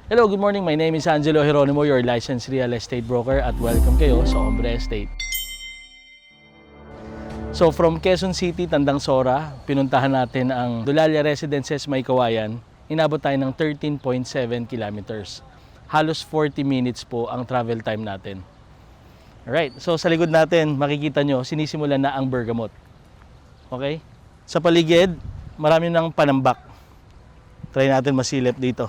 Hello, good morning. My name is Angelo Geronimo, your licensed real estate broker at welcome kayo sa Ombre Estate. So from Quezon City, Tandang Sora, pinuntahan natin ang Dulalia Residences, May Kawayan. Inabot tayo ng 13.7 kilometers. Halos 40 minutes po ang travel time natin. Alright, so sa likod natin, makikita nyo, sinisimulan na ang bergamot. Okay? Sa paligid, marami ng panambak. Try natin masilip dito.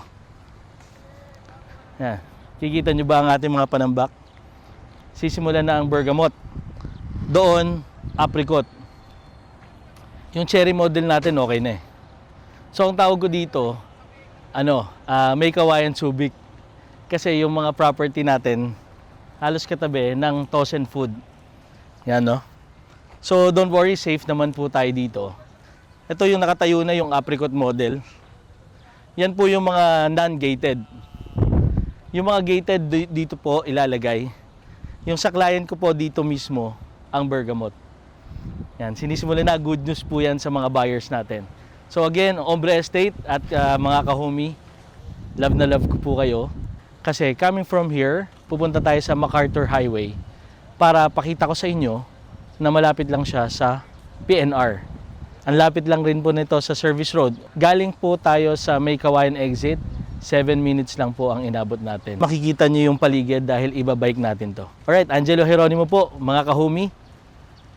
Yan. Kikita nyo ba ang ating mga panambak? Sisimulan na ang bergamot. Doon, apricot. Yung cherry model natin, okay na eh. So, ang tawag ko dito, May Kawayan Subic. Kasi yung mga property natin, halos katabi ng Tosen Food. Yan, no? So, don't worry, safe naman po tayo dito. Ito yung nakatayo na yung apricot model. Yan po yung mga non-gated. Yung mga gated dito po ilalagay. Yung sa client ko po dito mismo, ang bergamot. Yan, sinisimulan na, good news po yan sa mga buyers natin. So again, Ombre Estate at mga kahumi, love na love ko po kayo. Kasi coming from here, pupunta tayo sa MacArthur Highway para pakita ko sa inyo na malapit lang siya sa PNR. Ang lapit lang rin po nito sa service road. Galing po tayo sa May Kawayan exit, 7 minutes lang po ang inabot natin. Makikita nyo yung paligid dahil iba-bike natin to. Alright, Angelo Geronimo po, mga kahumi.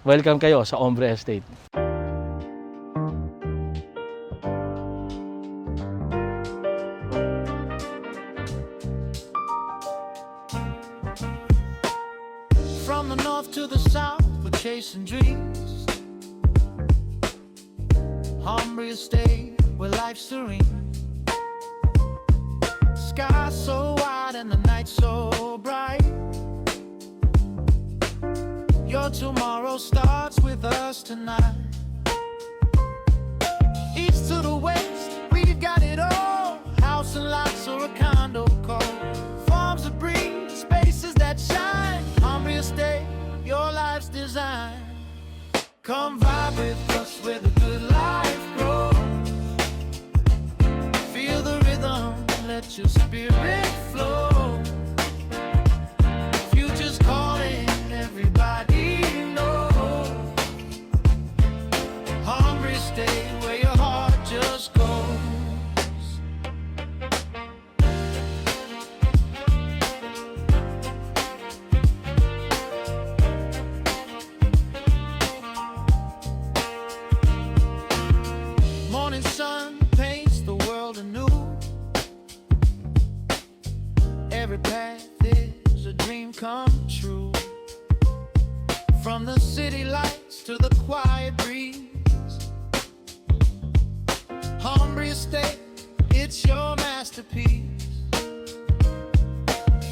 Welcome kayo sa Ombre Estate. From the north to the south, we're chasing dreams. Ombre Estate, where life's serene. Sky so wide and the night so bright. Your tomorrow starts with us tonight. East to the west, we've got it all. House and lots or a condo call. Farms that breathe, spaces that shine. Ombre Estate, your life's design. Come vibe with us where the good life grows. Feel the rhythm, let your spirit flow. Future's calling, everybody know. Ombre Estate, where your heart just goes. Morning sun paints the world anew. Every path is a dream come true. From the city lights to the quiet breeze. Ombre Estate, it's your masterpiece.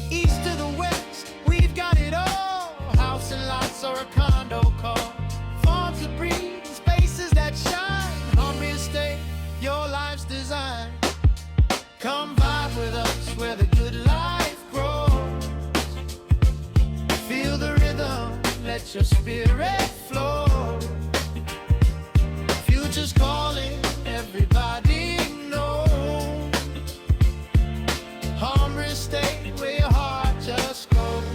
East to the west, we've got it all. House and lots or a condo call. Farms that breathe, spaces that shine. Ombre Estate, your life's design. Come vibe with us where the good life grows. Feel the rhythm, let your spirit flow. Future's calling, everybody know. Ombre Estate, where your heart just goes.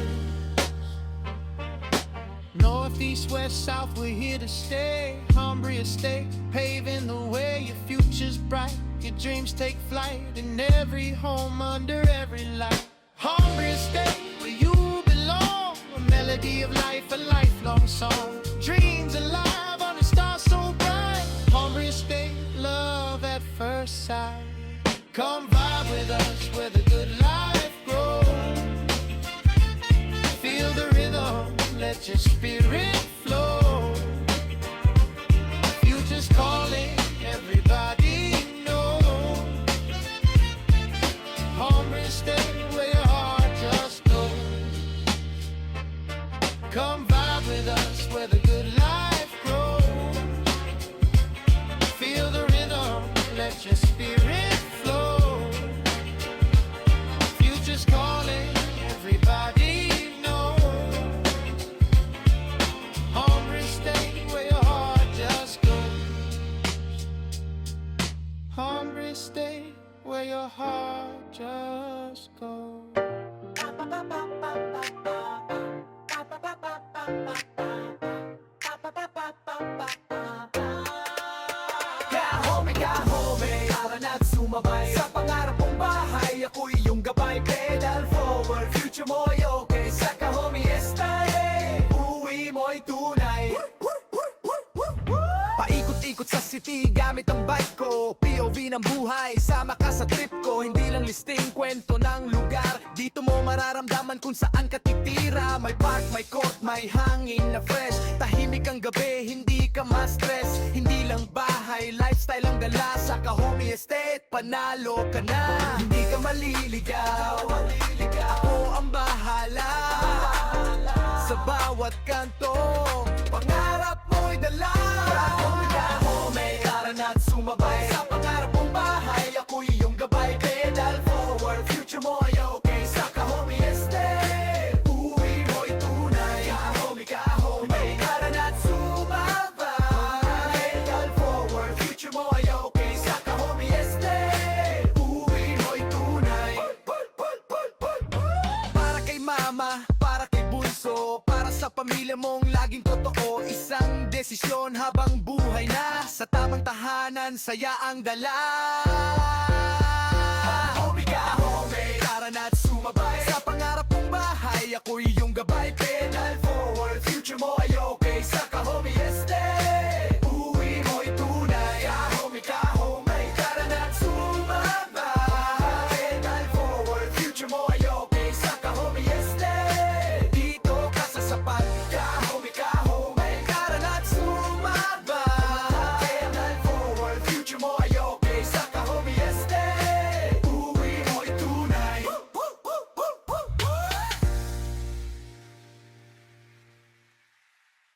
North, east, west, south, we're here to stay. Ombre Estate, paving the way. Your future's bright, your dreams take flight. In every home, under every light. Ombre Estate, where you belong. A melody of life, a lifelong song. Dreams alive on a star so bright. Ombre Estate, love at first sight. Come vibe with us where the good life grows. Feel the rhythm, let your spirit flow. Future's calling, everybody know. Ombre Estate, where your heart just goes. Come vibe with us where the good life grows. Feel the rhythm, let your spirit flow. Future's calling, everybody know. Ombre Estate, where your heart just goes. Ombre Estate, where your heart just just go. Kahome, tara na't sumabay sa pangarap mong bahay. Ako'y iyong gabay, pedal forward. Future mo'y okay, sa kahome style. Uwi mo'y tunay. Paikot-ikot sa city gamit ang bike ko. POV ng buhay, sama ka sa trip ko. Hindi lang listing, kwento ng lugar. Dito mo mararamdaman kung saan ka titira. May park, may court, may hangin na fresh. Tahimik ang gabi, hindi ka ma-stress. Hindi lang bahay, lifestyle ang dala. Sa Kahome Estate, panalo ka na. Hindi ka maliligaw, ako ang bahala. Sa bawat kanto, pangarap mo'y dala. Kahome, tara na't sumabay sa pangarap mong bahay. Ako'y iyong gabay, pedal forward. Future mo ay okay sa Kahome Estate. Uwi mo'y tunay. Kahome, tara na't sumabay. Pedal forward. Future mo ay okay sa Kahome Estate. Uwi mo'y tunay. Para kay mama, para kay bunso, para sa pamilya mong laging totoo. Isang desisyon habang buhay na. Sa tamang tahanan, saya ang dala.